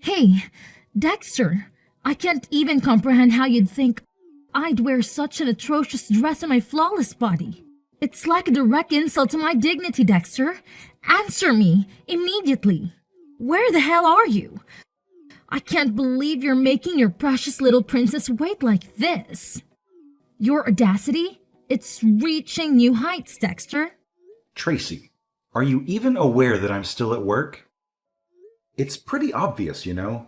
Hey, Dexter, I can't even comprehend how you'd think I'd wear such an atrocious dress on my flawless body. It's like a direct insult to my dignity, Dexter. Answer me immediately. Where the hell are you? I can't believe you're making your precious little princess wait like this. Your audacity? It's reaching new heights, Dexter. Tracy, are you even aware that I'm still at work? It's pretty obvious, you know.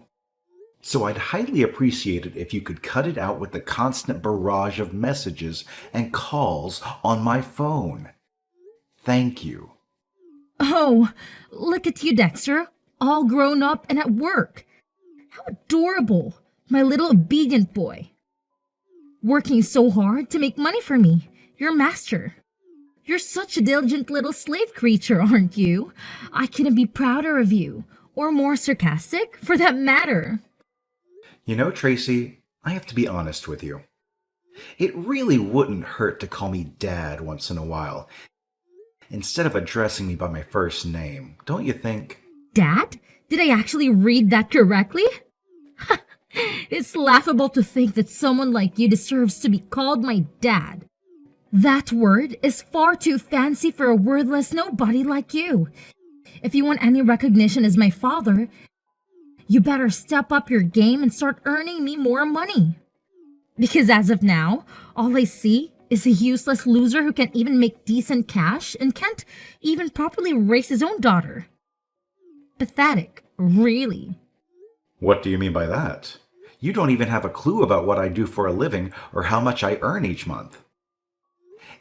So I'd highly appreciate it if you could cut it out with the constant barrage of messages and calls on my phone. Thank you. Oh, look at you, Dexter, all grown up and at work. How adorable, my little obedient boy. Working so hard to make money for me, your master. You're such a diligent little slave creature, aren't you? I couldn't be prouder of you, or more sarcastic, for that matter. You know, Tracy, I have to be honest with you. It really wouldn't hurt to call me Dad once in a while, instead of addressing me by my first name, don't you think? Dad? Did I actually read that correctly? It's laughable to think that someone like you deserves to be called my dad. That word is far too fancy for a wordless nobody like you. If you want any recognition as my father, you better step up your game and start earning me more money. Because as of now, all I see is a useless loser who can't even make decent cash and can't even properly raise his own daughter. Pathetic, really. What do you mean by that? You don't even have a clue about what I do for a living or how much I earn each month.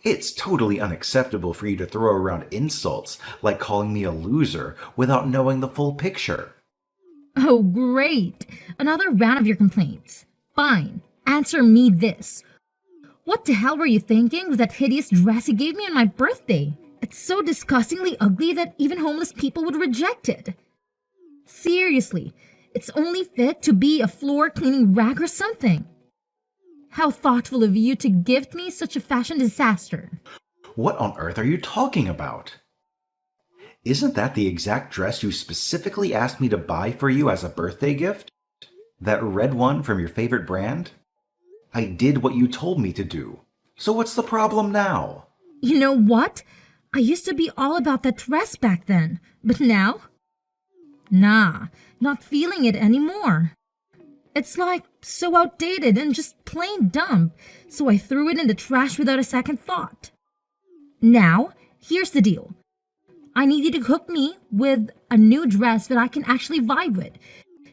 It's totally unacceptable for you to throw around insults like calling me a loser without knowing the full picture. Oh, great. Another round of your complaints. Fine. Answer me this. What the hell were you thinking with that hideous dress you gave me on my birthday? It's so disgustingly ugly that even homeless people would reject it. Seriously, it's only fit to be a floor cleaning rag or something. How thoughtful of you to gift me such a fashion disaster. What on earth are you talking about? Isn't that the exact dress you specifically asked me to buy for you as a birthday gift? That red one from your favorite brand? I did what you told me to do. So what's the problem now? You know what? I used to be all about that dress back then, but now? Nah, not feeling it anymore. It's like so outdated and just plain dumb, so I threw it in the trash without a second thought. Now, here's the deal. I need you to hook me with a new dress that I can actually vibe with.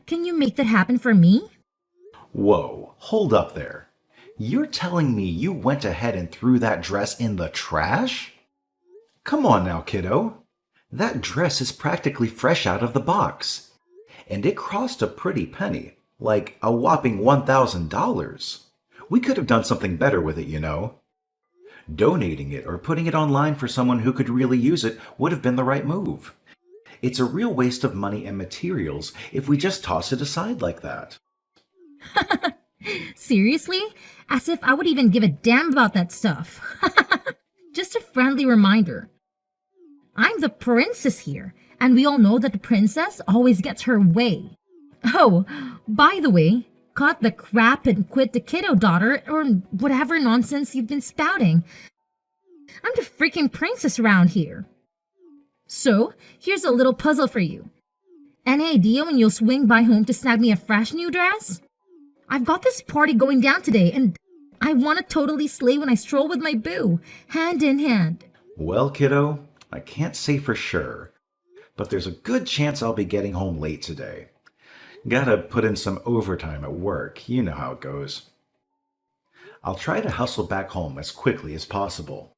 Can you make that happen for me? Whoa, hold up there. You're telling me you went ahead and threw that dress in the trash? Come on now, kiddo. That dress is practically fresh out of the box. And it cost a pretty penny, like a whopping $1,000. We could have done something better with it, you know. Donating it or putting it online for someone who could really use it would have been the right move. It's a real waste of money and materials if we just toss it aside like that. Seriously? As if I would even give a damn about that stuff. Just a friendly reminder. I'm the princess here, and we all know that the princess always gets her way. Oh, by the way, cut the crap and quit the kiddo daughter or whatever nonsense you've been spouting. I'm the freaking princess around here. So, here's a little puzzle for you. Any idea when you'll swing by home to snag me a fresh new dress? I've got this party going down today, and I want to totally slay when I stroll with my boo, hand in hand. Well, kiddo, I can't say for sure, but there's a good chance I'll be getting home late today. Gotta put in some overtime at work, you know how it goes. I'll try to hustle back home as quickly as possible.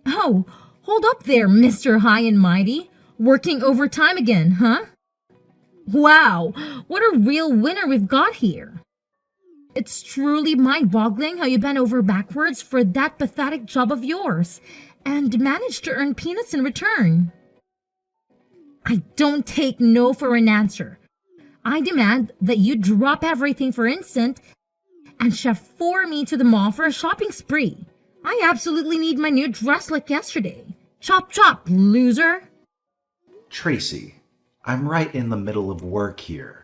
Oh, hold up there, Mr. High and Mighty. Working overtime again, huh? Wow, what a real winner we've got here. It's truly mind-boggling how you bent over backwards for that pathetic job of yours and managed to earn peanuts in return. I don't take no for an answer. I demand that you drop everything for instant and chauffeur me to the mall for a shopping spree. I absolutely need my new dress like yesterday. Chop chop, loser. Tracy, I'm right in the middle of work here.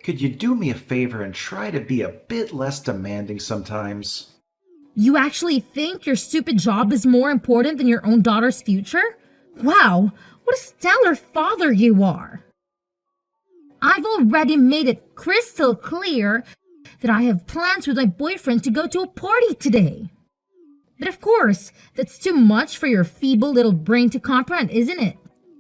Could you do me a favor and try to be a bit less demanding sometimes? You actually think your stupid job is more important than your own daughter's future? Wow, what a stellar father you are! I've already made it crystal clear that I have plans with my boyfriend to go to a party today. But of course, that's too much for your feeble little brain to comprehend, isn't it?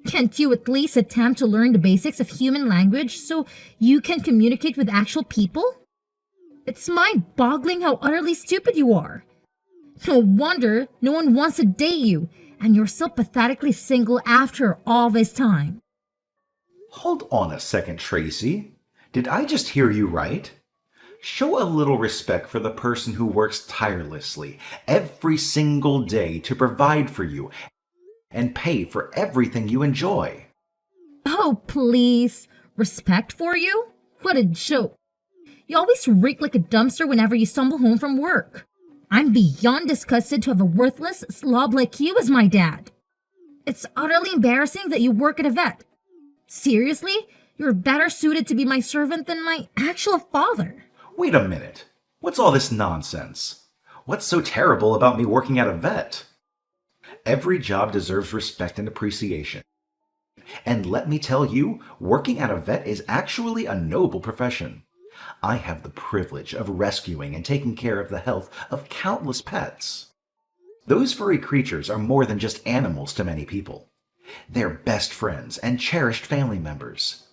Can't you at least attempt to learn the basics of human language so you can communicate with actual people? It's mind-boggling how utterly stupid you are. No wonder no one wants to date you, and you're so pathetically single after all this time. Hold on a second, Tracy. Did I just hear you right? Show a little respect for the person who works tirelessly every single day to provide for you and pay for everything you enjoy. Oh, please. Respect for you? What a joke. You always reek like a dumpster whenever you stumble home from work. I'm beyond disgusted to have a worthless slob like you as my dad. It's utterly embarrassing that you work at a vet. Seriously? You're better suited to be my servant than my actual father. Wait a minute. What's all this nonsense? What's so terrible about me working at a vet? Every job deserves respect and appreciation. And let me tell you, working at a vet is actually a noble profession. I have the privilege of rescuing and taking care of the health of countless pets. Those furry creatures are more than just animals to many people. They're best friends and cherished family members.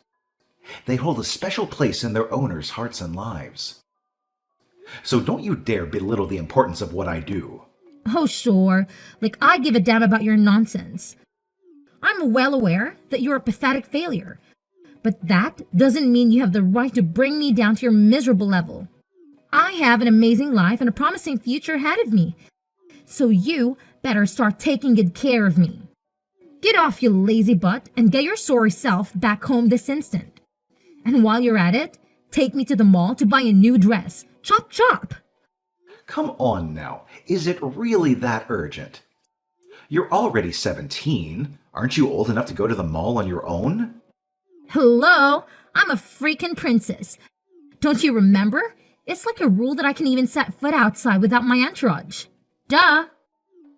They hold a special place in their owners' hearts and lives. So don't you dare belittle the importance of what I do. Oh, sure. Like I give a damn about your nonsense. I'm well aware that you're a pathetic failure. But that doesn't mean you have the right to bring me down to your miserable level. I have an amazing life and a promising future ahead of me. So you better start taking good care of me. Get off, you lazy butt, and get your sorry self back home this instant. And while you're at it, take me to the mall to buy a new dress. Chop chop! Come on now, is it really that urgent? You're already 17. Aren't you old enough to go to the mall on your own? Hello? I'm a freaking princess. Don't you remember? It's like a rule that I can even set foot outside without my entourage. Duh!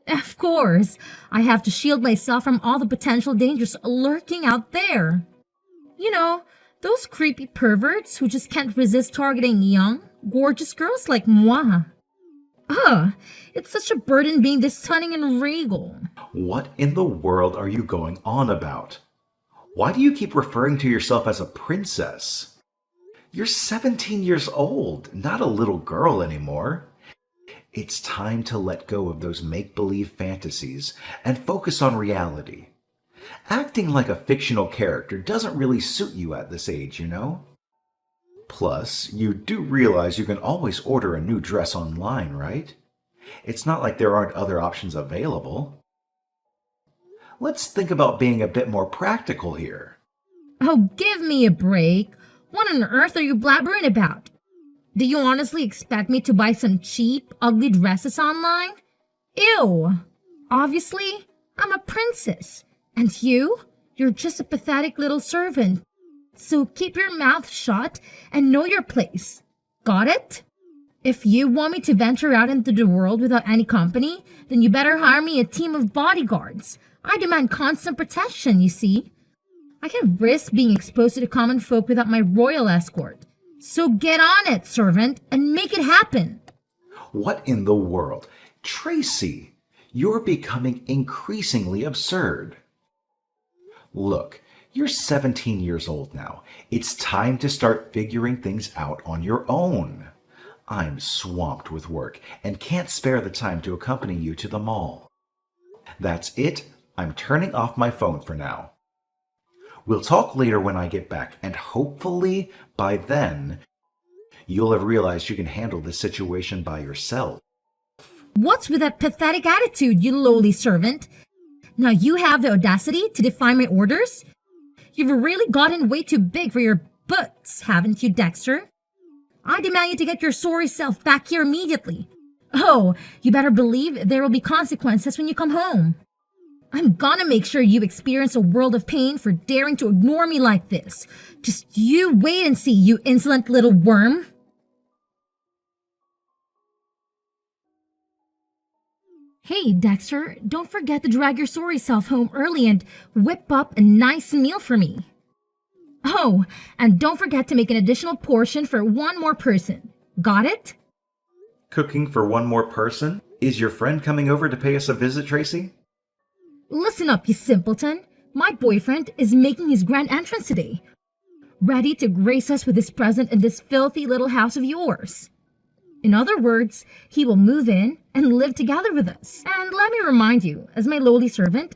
Of course, I have to shield myself from all the potential dangers lurking out there. You know, those creepy perverts who just can't resist targeting young, gorgeous girls like moi. Ugh, it's such a burden being this stunning and regal. What in the world are you going on about? Why do you keep referring to yourself as a princess? You're 17 years old, not a little girl anymore. It's time to let go of those make-believe fantasies and focus on reality. Acting like a fictional character doesn't really suit you at this age, you know? Plus, you do realize you can always order a new dress online, right? It's not like there aren't other options available. Let's think about being a bit more practical here. Oh, give me a break. What on earth are you blabbering about? Do you honestly expect me to buy some cheap, ugly dresses online? Ew! Obviously, I'm a princess. And you're just a pathetic little servant. So keep your mouth shut and know your place. Got it? If you want me to venture out into the world without any company, then you better hire me a team of bodyguards. I demand constant protection, you see. I can't risk being exposed to the common folk without my royal escort. So get on it, servant, and make it happen. What in the world? Tracy, you're becoming increasingly absurd. Look, you're 17 years old now. It's time to start figuring things out on your own. I'm swamped with work and can't spare the time to accompany you to the mall. That's it. I'm turning off my phone for now. We'll talk later when I get back, and hopefully by then, you'll have realized you can handle this situation by yourself. What's with that pathetic attitude, you lowly servant? Now you have the audacity to defy my orders? You've really gotten way too big for your boots, haven't you, Dexter? I demand you to get your sorry self back here immediately. Oh, you better believe there will be consequences when you come home. I'm gonna make sure you experience a world of pain for daring to ignore me like this. Just you wait and see, you insolent little worm. Hey, Dexter, don't forget to drag your sorry self home early and whip up a nice meal for me. Oh, and don't forget to make an additional portion for one more person. Got it? Cooking for one more person? Is your friend coming over to pay us a visit, Tracy? Listen up, you simpleton. My boyfriend is making his grand entrance today, ready to grace us with his presence in this filthy little house of yours. In other words, he will move in and live together with us. And let me remind you, as my lowly servant,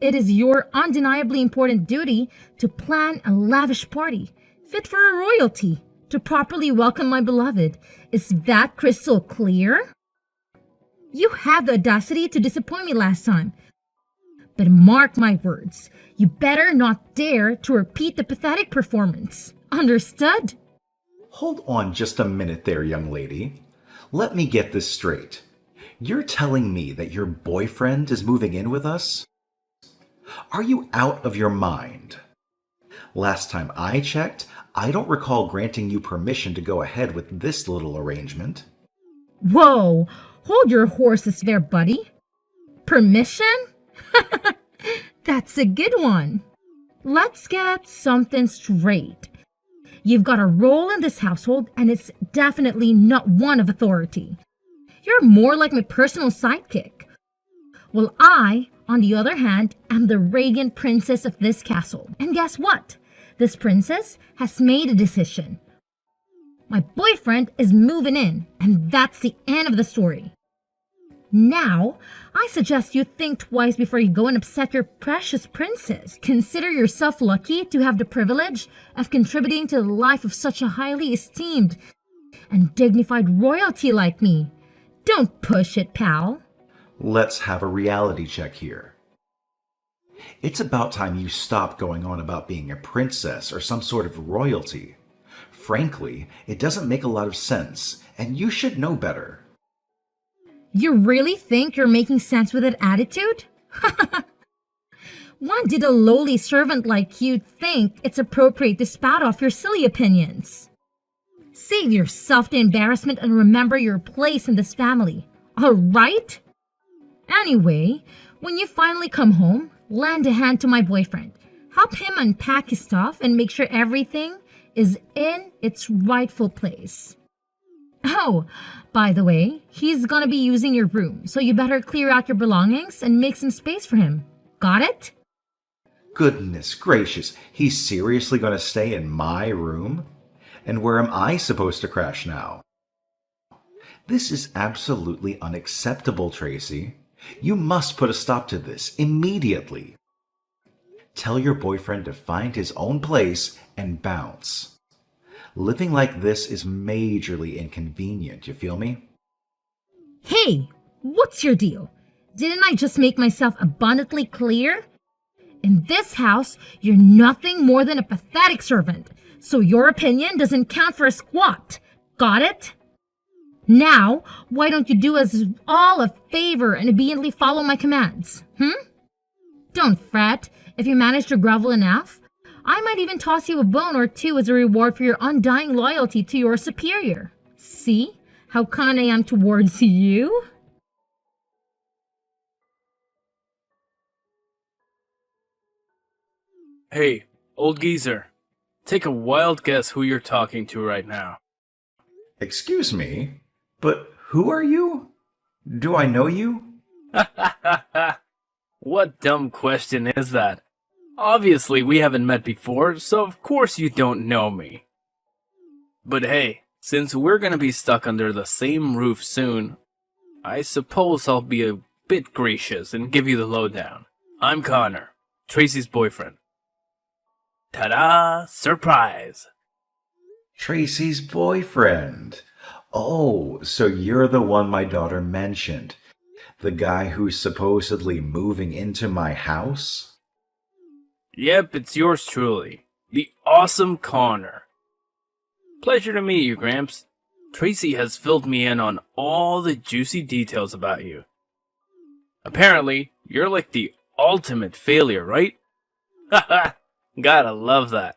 it is your undeniably important duty to plan a lavish party, fit for a royalty, to properly welcome my beloved. Is that crystal clear? You had the audacity to disappoint me last time. But mark my words, you better not dare to repeat the pathetic performance. Understood? Hold on just a minute there, young lady. Let me get this straight. You're telling me that your boyfriend is moving in with us? Are you out of your mind? Last time I checked, I don't recall granting you permission to go ahead with this little arrangement. Whoa, hold your horses there, buddy. Permission? That's a good one. Let's get something straight. You've got a role in this household, and it's definitely not one of authority. You're more like my personal sidekick. Well, I, on the other hand, am the radiant princess of this castle. And guess what? This princess has made a decision. My boyfriend is moving in, and that's the end of the story. Now, I suggest you think twice before you go and upset your precious princess. Consider yourself lucky to have the privilege of contributing to the life of such a highly esteemed and dignified royalty like me. Don't push it, pal. Let's have a reality check here. It's about time you stop going on about being a princess or some sort of royalty. Frankly, it doesn't make a lot of sense, and you should know better. You really think you're making sense with that attitude? When did a lowly servant like you think it's appropriate to spout off your silly opinions? Save yourself the embarrassment and remember your place in this family, all right? Anyway, when you finally come home, lend a hand to my boyfriend. Help him unpack his stuff and make sure everything is in its rightful place. Oh, by the way, he's gonna be using your room, so you better clear out your belongings and make some space for him. Got it? Goodness gracious, he's seriously going to stay in my room? And where am I supposed to crash now? This is absolutely unacceptable, Tracy. You must put a stop to this immediately. Tell your boyfriend to find his own place and bounce. Living like this is majorly inconvenient, you feel me? Hey, what's your deal? Didn't I just make myself abundantly clear? In this house, you're nothing more than a pathetic servant, so your opinion doesn't count for a squat. Got it? Now, why don't you do us all a favor and obediently follow my commands? Don't fret. If you manage to grovel enough, I might even toss you a bone or two as a reward for your undying loyalty to your superior. See how kind I am towards you? Hey, old geezer. Take a wild guess who you're talking to right now. Excuse me, but who are you? Do I know you? What dumb question is that? Obviously, we haven't met before, so of course you don't know me. But hey, since we're gonna be stuck under the same roof soon, I suppose I'll be a bit gracious and give you the lowdown. I'm Connor, Tracy's boyfriend. Ta-da! Surprise! Tracy's boyfriend. Oh, so you're the one my daughter mentioned. The guy who's supposedly moving into my house? Yep, it's yours truly, the awesome Connor. Pleasure to meet you, Gramps. Tracy has filled me in on all the juicy details about you. Apparently, you're like the ultimate failure, right? Haha, gotta love that.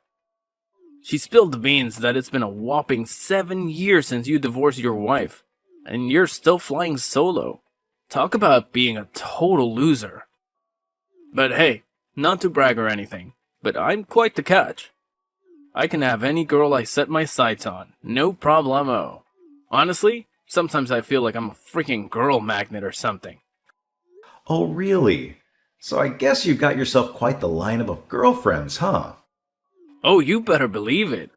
She spilled the beans that it's been a whopping 7 years since you divorced your wife, and you're still flying solo. Talk about being a total loser. But hey, not to brag or anything, but I'm quite the catch. I can have any girl I set my sights on, no problemo. Honestly, sometimes I feel like I'm a freaking girl magnet or something. Oh, really? So I guess you've got yourself quite the lineup of girlfriends, huh? Oh, you better believe it.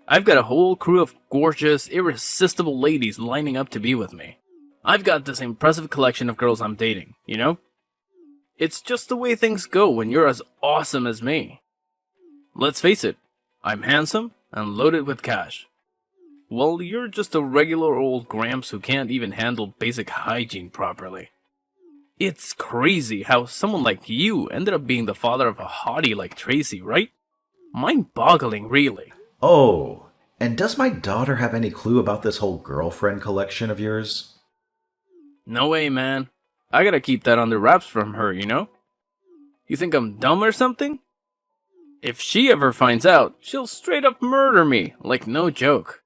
I've got a whole crew of gorgeous, irresistible ladies lining up to be with me. I've got this impressive collection of girls I'm dating, you know? It's just the way things go when you're as awesome as me. Let's face it, I'm handsome and loaded with cash. Well, you're just a regular old Gramps who can't even handle basic hygiene properly. It's crazy how someone like you ended up being the father of a hottie like Tracy, right? Mind-boggling, really. Oh, and does my daughter have any clue about this whole girlfriend collection of yours? No way, man. I gotta keep that under wraps from her, you know? You think I'm dumb or something? If she ever finds out, she'll straight up murder me, like no joke.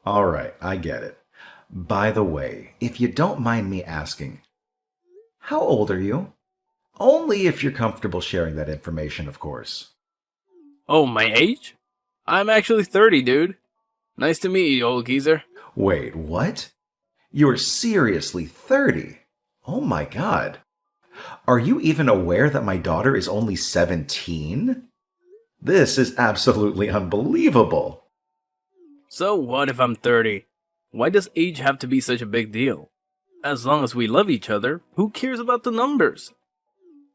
Alright, I get it. By the way, if you don't mind me asking, how old are you? Only if you're comfortable sharing that information, of course. Oh, my age? I'm actually 30, dude. Nice to meet you, old geezer. Wait, what? You're seriously 30? Oh my god. Are you even aware that my daughter is only 17? This is absolutely unbelievable. So what if I'm 30? Why does age have to be such a big deal? As long as we love each other, who cares about the numbers?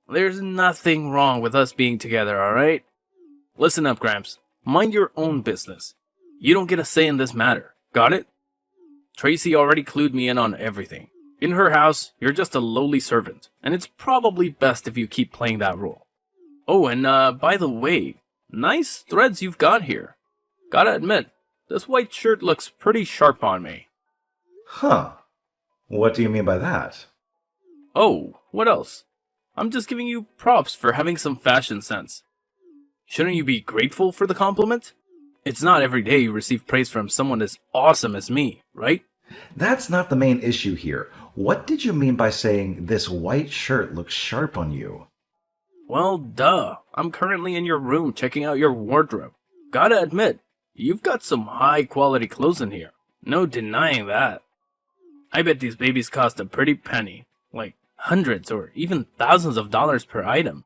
There's nothing wrong with us being together, alright? Listen up, Gramps. Mind your own business. You don't get a say in this matter. Got it? Tracy already clued me in on everything. In her house, you're just a lowly servant, and it's probably best if you keep playing that role. Oh, and by the way, nice threads you've got here. Gotta admit, this white shirt looks pretty sharp on me. Huh. What do you mean by that? Oh, what else? I'm just giving you props for having some fashion sense. Shouldn't you be grateful for the compliment? It's not every day you receive praise from someone as awesome as me, right? That's not the main issue here. What did you mean by saying this white shirt looks sharp on you? Well, duh. I'm currently in your room checking out your wardrobe. Gotta admit, you've got some high quality clothes in here. No denying that. I bet these babies cost a pretty penny. Like hundreds or even thousands of dollars per item.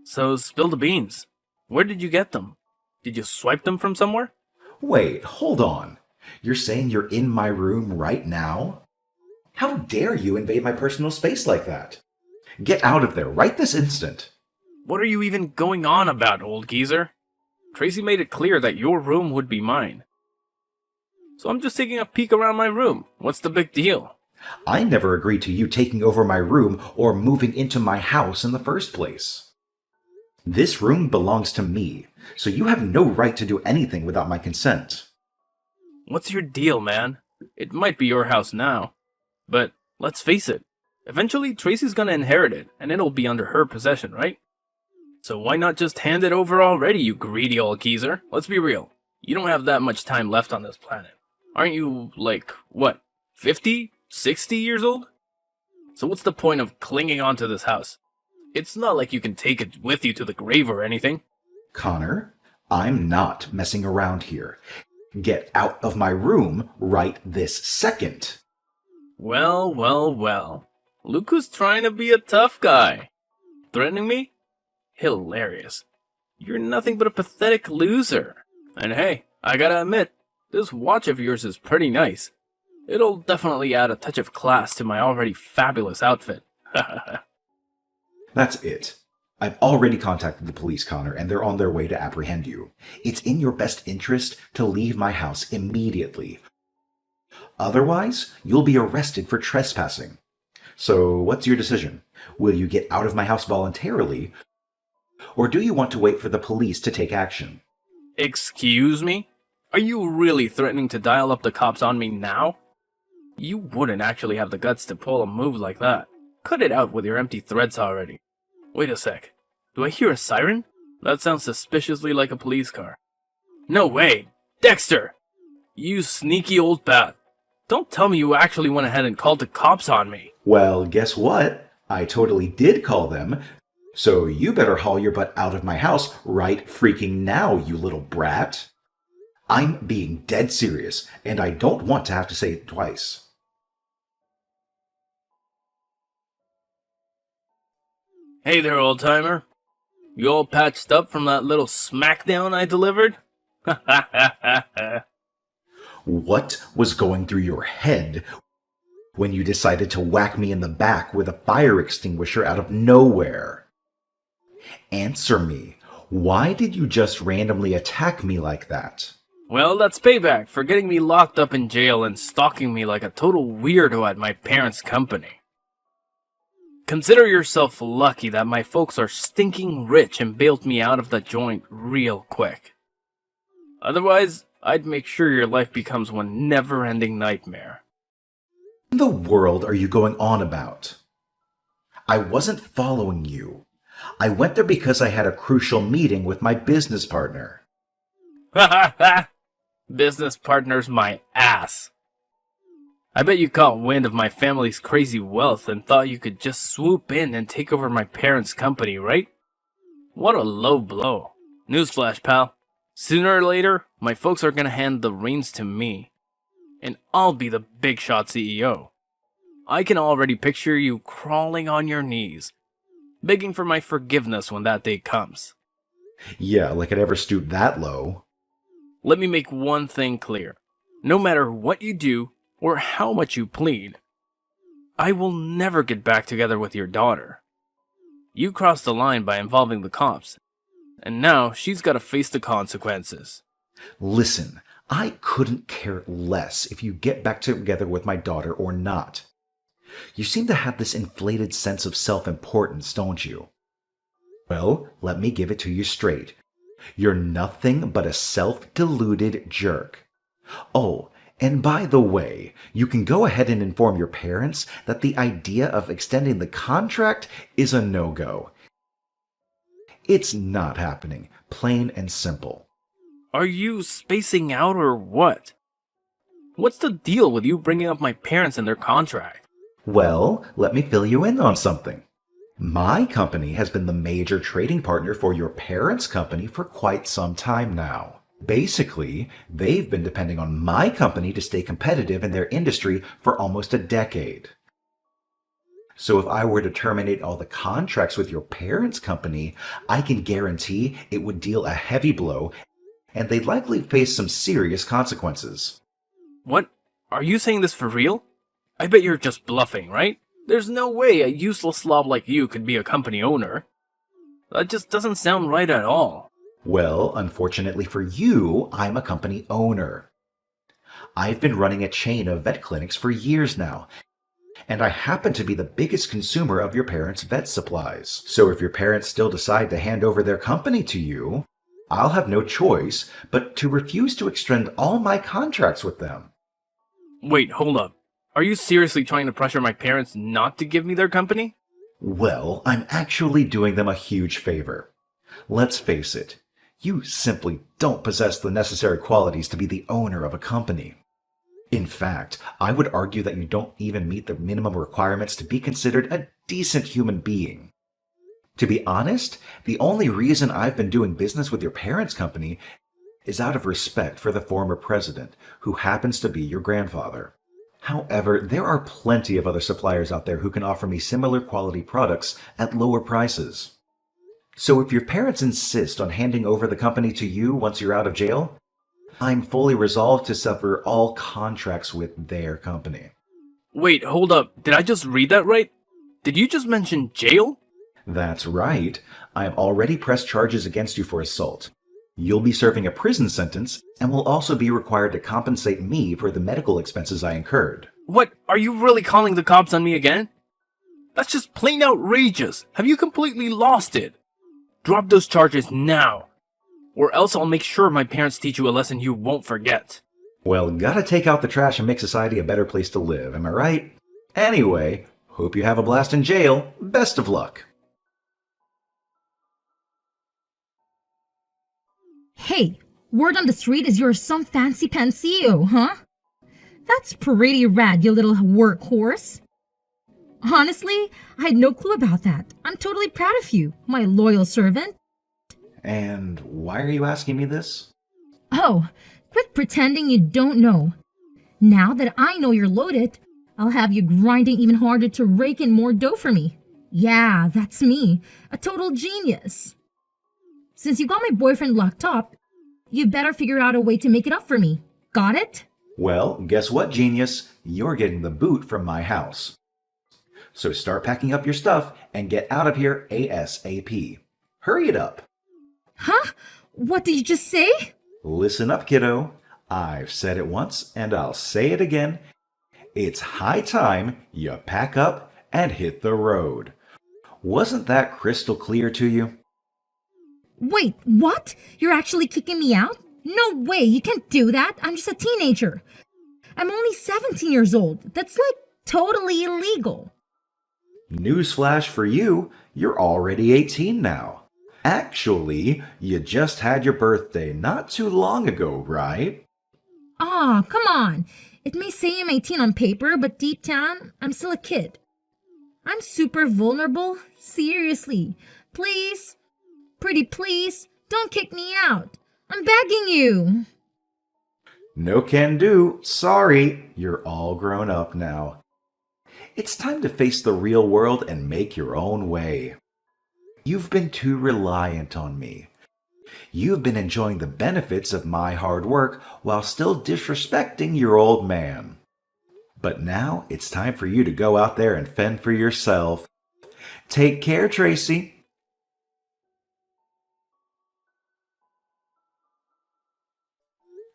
So spill the beans. Where did you get them? Did you swipe them from somewhere? Wait, hold on. You're saying you're in my room right now? How dare you invade my personal space like that? Get out of there right this instant. What are you even going on about, old geezer? Tracy made it clear that your room would be mine. So I'm just taking a peek around my room. What's the big deal? I never agreed to you taking over my room or moving into my house in the first place. This room belongs to me, so you have no right to do anything without my consent. What's your deal, man? It might be your house now. But let's face it, eventually Tracy's gonna inherit it, and it'll be under her possession, right? So why not just hand it over already, you greedy old geezer? Let's be real. You don't have that much time left on this planet. Aren't you, like, what, 50? 60 years old? So what's the point of clinging onto this house? It's not like you can take it with you to the grave or anything. Connor, I'm not messing around here. Get out of my room right this second. Well, well, well. Look who's trying to be a tough guy. Threatening me? Hilarious. You're nothing but a pathetic loser. And hey, I gotta admit, this watch of yours is pretty nice. It'll definitely add a touch of class to my already fabulous outfit. That's it. I've already contacted the police, Connor, and they're on their way to apprehend you. It's in your best interest to leave my house immediately. Otherwise, you'll be arrested for trespassing. So, what's your decision? Will you get out of my house voluntarily, or do you want to wait for the police to take action? Excuse me? Are you really threatening to dial up the cops on me now? You wouldn't actually have the guts to pull a move like that. cut it out with your empty threats already. Wait a sec. Do I hear a siren? That sounds suspiciously like a police car. No way! Dexter! You sneaky old bat. Don't tell me you actually went ahead and called the cops on me. Well, guess what? I totally did call them. So you better haul your butt out of my house right freaking now, you little brat. I'm being dead serious, and I don't want to have to say it twice. Hey there, old-timer. You all patched up from that little smackdown I delivered? Ha ha ha ha ha. What was going through your head when you decided to whack me in the back with a fire extinguisher out of nowhere? Answer me. Why did you just randomly attack me like that? Well, that's payback for getting me locked up in jail and stalking me like a total weirdo at my parents' company. Consider yourself lucky that my folks are stinking rich and bailed me out of the joint real quick. Otherwise, I'd make sure your life becomes one never-ending nightmare. What in the world are you going on about? I wasn't following you. I went there because I had a crucial meeting with my business partner. Ha ha ha! Business partner's my ass. I bet you caught wind of my family's crazy wealth and thought you could just swoop in and take over my parents' company, right? What a low blow. Newsflash, pal. Sooner or later, my folks are gonna hand the reins to me, and I'll be the big shot CEO. I can already picture you crawling on your knees, begging for my forgiveness when that day comes. Yeah, like I'd ever stoop that low. Let me make one thing clear. No matter what you do, or how much you plead, I will never get back together with your daughter. You crossed the line by involving the cops, and now she's got to face the consequences. Listen, I couldn't care less if you get back together with my daughter or not. You seem to have this inflated sense of self-importance, don't you? Well, let me give it to you straight. You're nothing but a self-deluded jerk. Oh, and by the way, you can go ahead and inform your parents that the idea of extending the contract is a no-go. It's not happening, plain and simple. Are you spacing out or what? What's the deal with you bringing up my parents and their contract? Well, let me fill you in on something. My company has been the major trading partner for your parents' company for quite some time now. Basically, they've been depending on my company to stay competitive in their industry for almost a decade. So if I were to terminate all the contracts with your parents' company, I can guarantee it would deal a heavy blow, and they'd likely face some serious consequences. What? Are you saying this for real? I bet you're just bluffing, right? There's no way a useless slob like you could be a company owner. That just doesn't sound right at all. Well, unfortunately for you, I'm a company owner. I've been running a chain of vet clinics for years now, and I happen to be the biggest consumer of your parents' vet supplies. So if your parents still decide to hand over their company to you, I'll have no choice but to refuse to extend all my contracts with them. Wait, hold up. Are you seriously trying to pressure my parents not to give me their company? Well, I'm actually doing them a huge favor. Let's face it, you simply don't possess the necessary qualities to be the owner of a company. In fact, I would argue that you don't even meet the minimum requirements to be considered a decent human being. To be honest, the only reason I've been doing business with your parents' company is out of respect for the former president, who happens to be your grandfather. However, there are plenty of other suppliers out there who can offer me similar quality products at lower prices. So if your parents insist on handing over the company to you once you're out of jail, I'm fully resolved to sever all contracts with their company. Wait, hold up. Did I just read that right? Did you just mention jail? That's right. I have already pressed charges against you for assault. You'll be serving a prison sentence and will also be required to compensate me for the medical expenses I incurred. What? Are you really calling the cops on me again? That's just plain outrageous. Have you completely lost it? Drop those charges now, or else I'll make sure my parents teach you a lesson you won't forget. Well, gotta take out the trash and make society a better place to live, am I right? Anyway, Hope you have a blast in jail. Best of luck. Hey, word on the street is you're some fancy pansio, huh? That's pretty rad, you little workhorse. Honestly, I had no clue about that. I'm totally proud of you, my loyal servant. And why are you asking me this? Oh, quit pretending you don't know. Now that I know you're loaded, I'll have you grinding even harder to rake in more dough for me. Yeah, that's me, a total genius. Since you got my boyfriend locked up, you better figure out a way to make it up for me. Got it? Well, guess what, genius? You're getting the boot from my house. So start packing up your stuff and get out of here ASAP. Hurry it up. Huh? What did you just say? Listen up, kiddo. I've said it once and I'll say it again. It's high time you pack up and hit the road. Wasn't that crystal clear to you? Wait, what? You're actually kicking me out? No way, you can't do that. I'm just a teenager. I'm only 17 years old. That's like totally illegal. Newsflash for you, you're already 18 now. Actually, you just had your birthday not too long ago, right? Aw, come on. It may say I'm 18 on paper, but deep down, I'm still a kid. I'm super vulnerable. Seriously. Please, pretty please, don't kick me out. I'm begging you. No can do. Sorry, you're all grown up now. It's time to face the real world and make your own way. You've been too reliant on me. You've been enjoying the benefits of my hard work while still disrespecting your old man. But now it's time for you to go out there and fend for yourself. Take care, Tracy.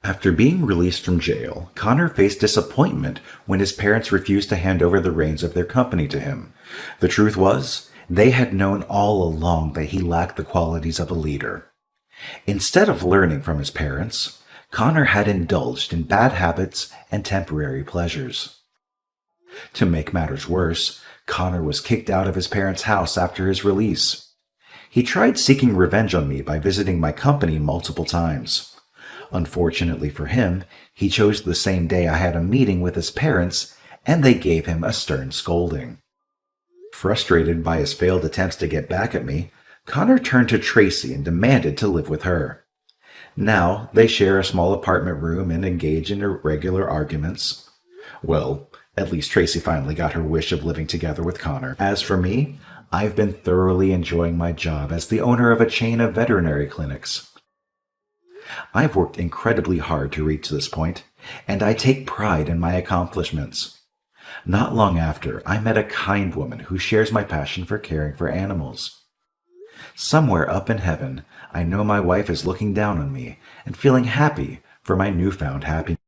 After being released from jail, Connor faced disappointment when his parents refused to hand over the reins of their company to him. The truth was, they had known all along that he lacked the qualities of a leader. Instead of learning from his parents, Connor had indulged in bad habits and temporary pleasures. To make matters worse, Connor was kicked out of his parents' house after his release. He tried seeking revenge on me by visiting my company multiple times. Unfortunately for him, he chose the same day I had a meeting with his parents, and they gave him a stern scolding. Frustrated by his failed attempts to get back at me, Connor turned to Tracy and demanded to live with her. Now, they share a small apartment room and engage in irregular arguments. Well, at least Tracy finally got her wish of living together with Connor. As for me, I've been thoroughly enjoying my job as the owner of a chain of veterinary clinics. I've worked incredibly hard to reach this point, and I take pride in my accomplishments. Not long after, I met a kind woman who shares my passion for caring for animals. Somewhere up in heaven, I know my wife is looking down on me and feeling happy for my newfound happiness.